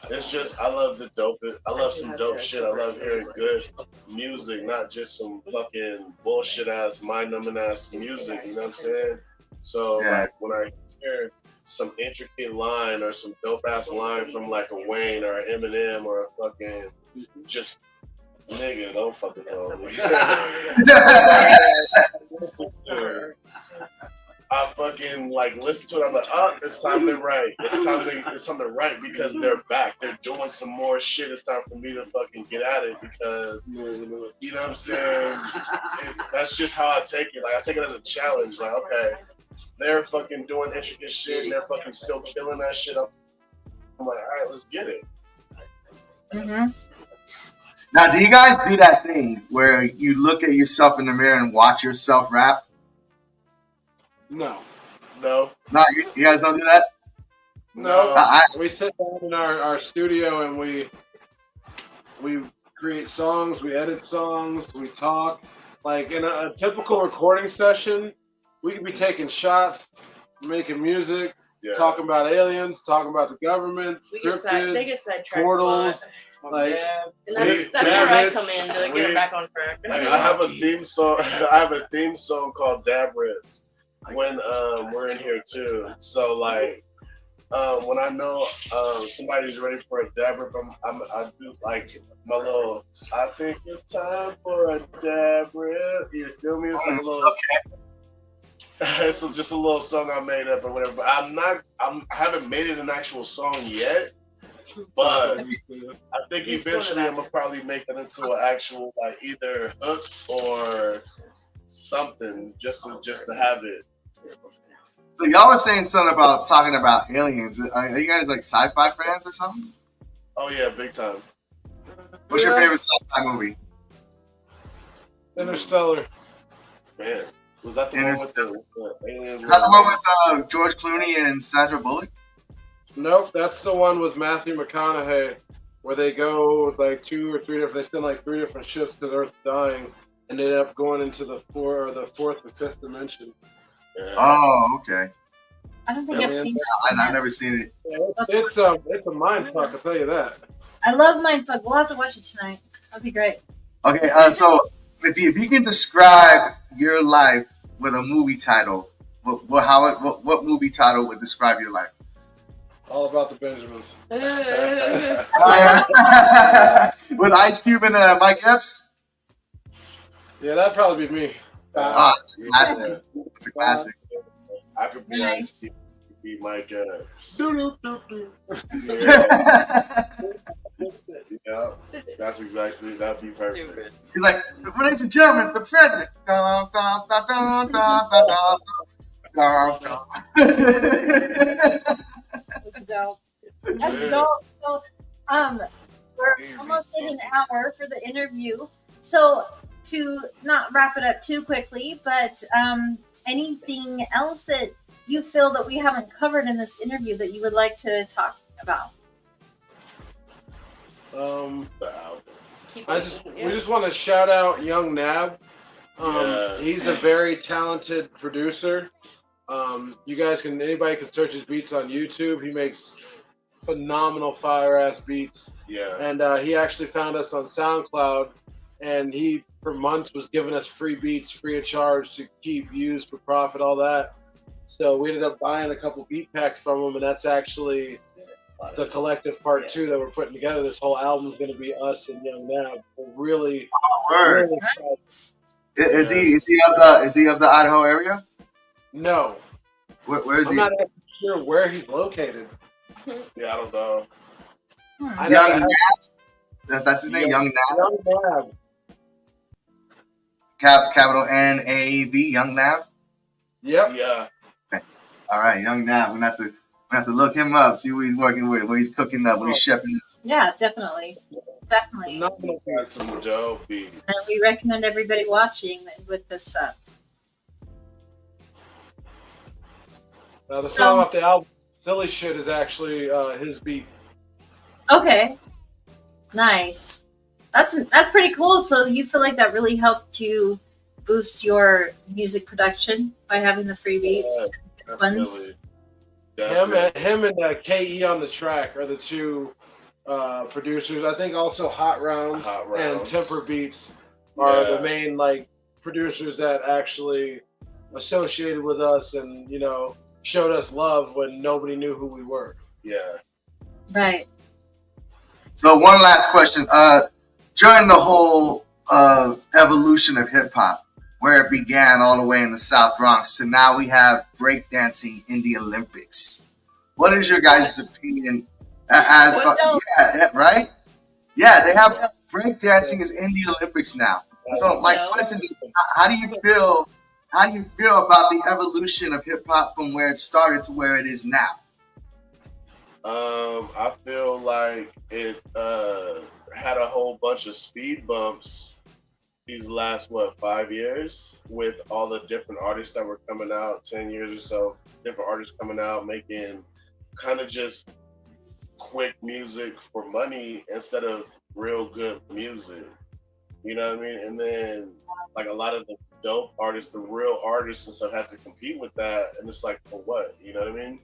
it's just, I love some dope shit. I love hearing good music, not just some fucking bullshit ass, mind numbing ass music. You know what I'm saying? So like when I hear some intricate line or some dope ass line from like a Wayne or an Eminem or a fucking just nigga, don't fucking know me. I fucking like listen to it. I'm like, oh, it's time to write. It's time to write because they're back. They're doing some more shit. It's time for me to fucking get at it because you know what I'm saying. That's just how I take it. Like I take it as a challenge. Like okay, they're fucking doing intricate shit. And they're fucking still killing that shit. I'm like, all right, let's get it. Mm-hmm. Now, do you guys do that thing where you look at yourself in the mirror and watch yourself rap? No. No. No, you guys don't do that? No. We sit down in our studio and we create songs, we edit songs, we talk. Like in a typical recording session, we could be taking shots, making music, talking about aliens, talking about the government, cryptids, portals. Like, and that's where I come in to get them back on track. I have a theme song. I have a theme song called Dab Ribs when we're in here too. So like when I know somebody's ready for a dab rib, I do like my little. I think it's time for a dab rib. You feel me? It's like a little. It's just a little song I made up or whatever. But I haven't made it an actual song yet. But I think eventually I'm gonna probably make it into an actual like either hook or something just to have it. So y'all were saying something about talking about aliens. Are you guys like sci-fi fans or something? Oh yeah, big time. What's your favorite sci-fi movie? Interstellar. Man, was that the one with the aliens? Is that the one with George Clooney and Sandra Bullock? Nope, that's the one with Matthew McConaughey, where they go with like 2 or 3 different. They send like 3 different ships because Earth's dying, and they end up going into the fourth and fifth dimension. Yeah. Oh, okay. I don't think I've seen that. I've never seen it. It's a mind fuck, I'll tell you that. I love Mindfuck. We'll have to watch it tonight. That'd be great. Okay, so if you can describe your life with a movie title, what movie title would describe your life? All About the Benjamins. With Ice Cube and Mike Epps? Yeah, that'd probably be me. It's a classic. It's a classic. I could be Nice. Ice Cube, be Mike Epps. Yeah, that's exactly, that'd be perfect. He's like, ladies and gentlemen, the president. Dun, dun, dun, dun, dun, dun, dun, dun, dun. That's dope. That's dope. So, we're almost at an hour for the interview. So, to not wrap it up too quickly, but anything else that you feel that we haven't covered in this interview that you would like to talk about? We just want to shout out Young Nab. He's a very talented producer. Anybody can search his beats on YouTube. He makes phenomenal fire ass beats. Yeah. And he actually found us on SoundCloud, and he for months was giving us free beats, free of charge to keep, use for profit, all that. So we ended up buying a couple beat packs from him, and that's actually the collective part 2 that we're putting together. This whole album is going to be us and Young Nab. We're really, really Is he of the Idaho area? No. Where is he? I'm not actually sure where he's located. Yeah, I don't know. Young Nab? That's his name, Young Nab? Young Nab. Capital N-A-V, Young Nab? Yep. Yeah. Okay. All right, Young Nab. We're going to have to look him up, see what he's working with, what he's cooking up, what he's chefing up. Yeah, definitely. Definitely. That's some dope beats. And we recommend everybody watching that look this up. The song off the album, Silly Shit, is actually his beat. Okay. Nice. That's pretty cool. So you feel like that really helped you boost your music production by having the free beats? Him and K.E on the track are the two producers. I think also Hot Rounds and Temper Beats are the main producers that actually associated with us and showed us love when nobody knew who we were. Yeah. Right. So one last question. During the whole evolution of hip hop, where it began all the way in the South Bronx to now we have breakdancing in the Olympics. What is your guys' opinion right? Yeah, they have breakdancing is in the Olympics now. So my question is, how do you feel about the evolution of hip hop from where it started to where it is now? I feel like it had a whole bunch of speed bumps these last 5 years with all the different artists that were coming out, 10 years or so, different artists coming out making kind of just quick music for money instead of real good music. You know what I mean? And then a lot of the dope artists, the real artists and stuff had to compete with that, and it's like, for what? You know what I mean?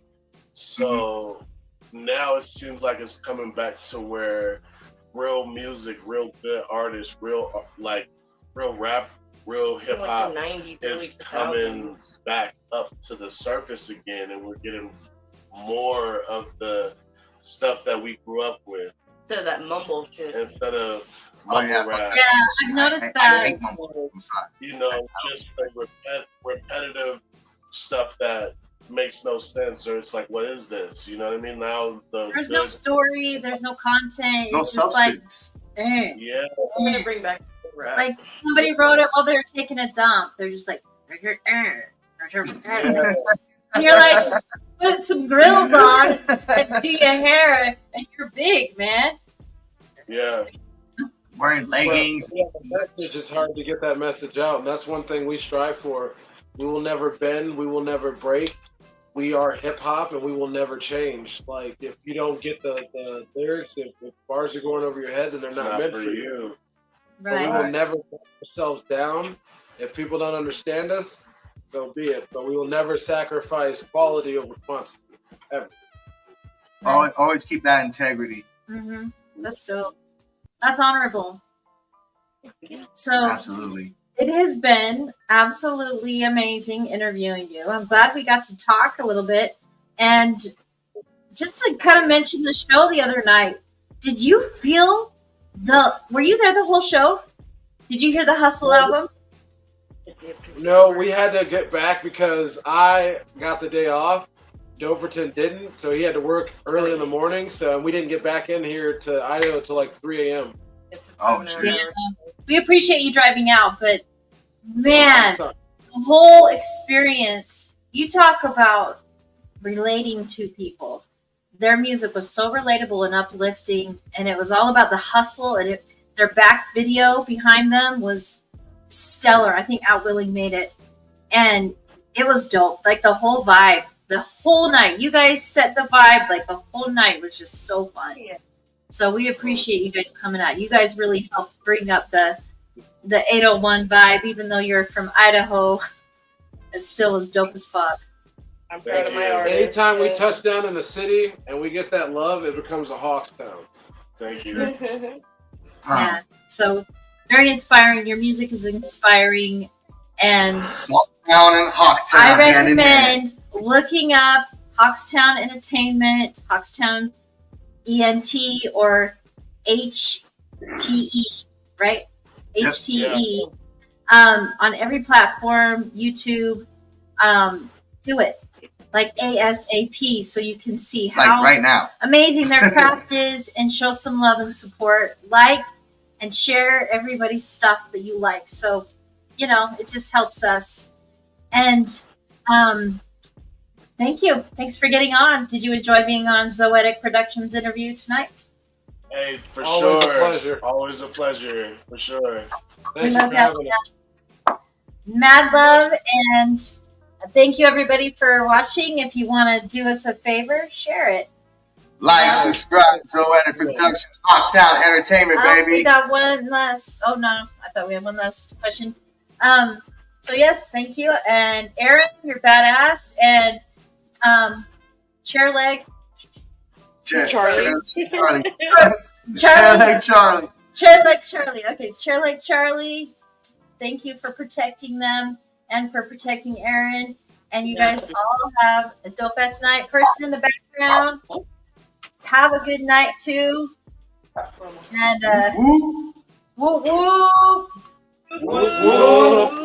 So now it seems like it's coming back to where real music, real good artists, real rap, real hip hop is coming back up to the surface again, and we're getting more of the stuff that we grew up with. Instead of that mumble shit. Instead of mumble rap. Yeah, I've noticed that. I hate mumble. I'm sorry. Just repetitive stuff that makes no sense, or it's like, what is this? You know what I mean? Now there's no story, there's no content, no substance. Yeah, I'm gonna bring back rap. Like somebody wrote it while they were taking a dump. They're just like, and you're like, put some grills on and do your hair, and you're big, man. Yeah. Wearing leggings. It's hard to get that message out, and that's one thing we strive for. We will never bend. We will never break. We are hip hop, and we will never change. Like, if you don't get the lyrics, if bars are going over your head, then they're not meant for you. Right. But we will never put ourselves down. If people don't understand us, so be it. But we will never sacrifice quality over quantity, ever. Nice. Always keep that integrity. Mm-hmm. That's dope. That's honorable. So absolutely. It has been absolutely amazing interviewing you. I'm glad we got to talk a little bit. And just to kind of mention the show the other night, did you feel were you there the whole show? Did you hear the Hustle album? No, we had to get back because I got the day off. Dopertin didn't, so he had to work early in the morning. So we didn't get back in here to Idaho till like 3 a.m. Oh, damn. We appreciate you driving out, but man, the whole experience, you talk about relating to people. Their music was so relatable and uplifting, and it was all about the hustle, and their back video behind them was stellar. I think Outwilling made it, and it was dope. Like the whole vibe, the whole night. You guys set the vibe. Like the whole night was just so fun. Yeah. So we appreciate you guys coming out. You guys really helped bring up the the 801 vibe, even though you're from Idaho. It still was dope as fuck. I'm proud of my artist. Anytime we touch down in the city and we get that love, it becomes a Hawks town. Thank you. Yeah. So very inspiring. Your music is inspiring, and Salttown and Hawktown. I recommend looking up Hawkstown Entertainment, Hawkstown ENT, or H.T.E. Right? Yep. H.T.E. On every platform, YouTube. Do it like ASAP, so you can see how right now amazing their craft is, and show some love and support. Like and share everybody's stuff that you like. So, it just helps us. And thank you. Thanks for getting on. Did you enjoy being on Zoetic Productions interview tonight? Hey, for Always sure. a pleasure. Always a pleasure, for sure. We Thank you love for having that. us. Mad love, and thank you everybody for watching. If you want to do us a favor, share it. Like, subscribe, Zoetic Productions, Hawktown Entertainment, baby. We got one last. Oh no, I thought we had one last question. So yes, thank you, and Aaron, you're badass, and chair leg. Charlie. Charlie. Charlie. Chair leg Charlie. Okay, chair leg Charlie. Thank you for protecting them and for protecting Aaron. And you guys all have a dope ass night. Person in the background, have a good night too. And woo woo. Woo.